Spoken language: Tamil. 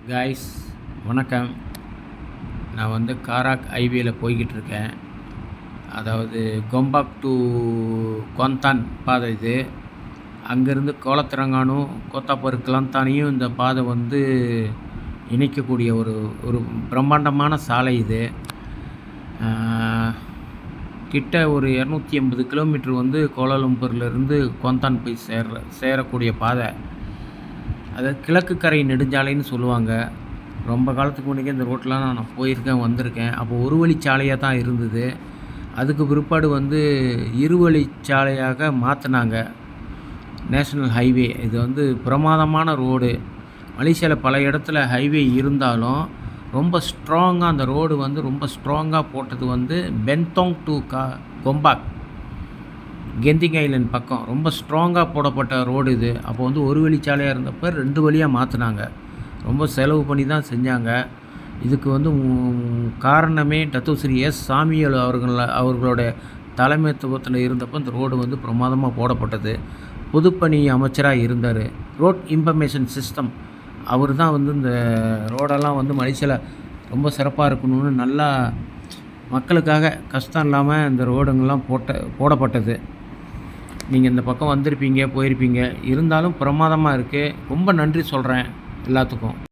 காய்ஸ் வணக்கம். நான் வந்து காராக் ஹைவேல போய்கிட்டுருக்கேன். அதாவது கொம்பாக் டு கொந்தான் பாதை இது. அங்கேருந்து கோலத்திரங்கானு கோத்தாப்பூர் கிளந்தானியும் இந்த பாதை வந்து இணைக்கக்கூடிய ஒரு ஒரு பிரம்மாண்டமான சாலை இது. கிட்ட ஒரு 280 கிலோமீட்டர் வந்து கோலாலம்பூர்லேருந்து கொந்தான் போய் சேரக்கூடிய பாதை. அதாவது கிழக்கு கரை நெடுஞ்சாலைன்னு சொல்லுவாங்க. ரொம்ப காலத்துக்கு முன்னாடியே இந்த ரோட்லாம் நான் போயிருக்கேன், வந்திருக்கேன். அப்போ ஒரு வழிச்சாலையாக தான் இருந்தது. அதுக்கு பிற்பாடு வந்து இருவழிச்சாலையாக மாற்றினாங்க. நேஷ்னல் ஹைவே இது வந்து பிரமாதமான ரோடு. மலேசியாவில் பல இடத்துல ஹைவே இருந்தாலும் ரொம்ப ஸ்ட்ராங்காக அந்த ரோடு வந்து ரொம்ப ஸ்ட்ராங்காக போட்டது வந்து பென்தோங் டு கொம்பாக் கெந்திங் ஐலண்ட் பக்கம் ரொம்ப ஸ்ட்ராங்காக போடப்பட்ட ரோடு இது. அப்போ வந்து ஒரு வழிச்சாலையாக இருந்தப்போ 2 வழியாக மாற்றினாங்க. ரொம்ப செலவு பண்ணி தான் செஞ்சாங்க. இதுக்கு வந்து காரணமே டத்தோஸ்ரீ எஸ் சாமியல் அவர்களோட தலைமைத்துவத்தில் இருந்தப்போ இந்த ரோடு வந்து பிரமாதமாக போடப்பட்டது. பொதுப்பணி அமைச்சராக இருந்தார். ரோட் இன்ஃபர்மேஷன் சிஸ்டம் அவர் தான் வந்து இந்த ரோடெல்லாம் வந்து மலேசியாவில் ரொம்ப சிறப்பாக இருக்கணும்னு நல்லா மக்களுக்காக கஷ்டம் இல்லாமல் இந்த ரோடுங்கள்லாம் போடப்பட்டது. நீங்கள் இந்த பக்கம் வந்திருப்பீங்க, போயிருப்பீங்க. இருந்தாலும் பிரமாதமாக இருக்குது. ரொம்ப நன்றி சொல்கிறேன் எல்லாத்துக்கும்.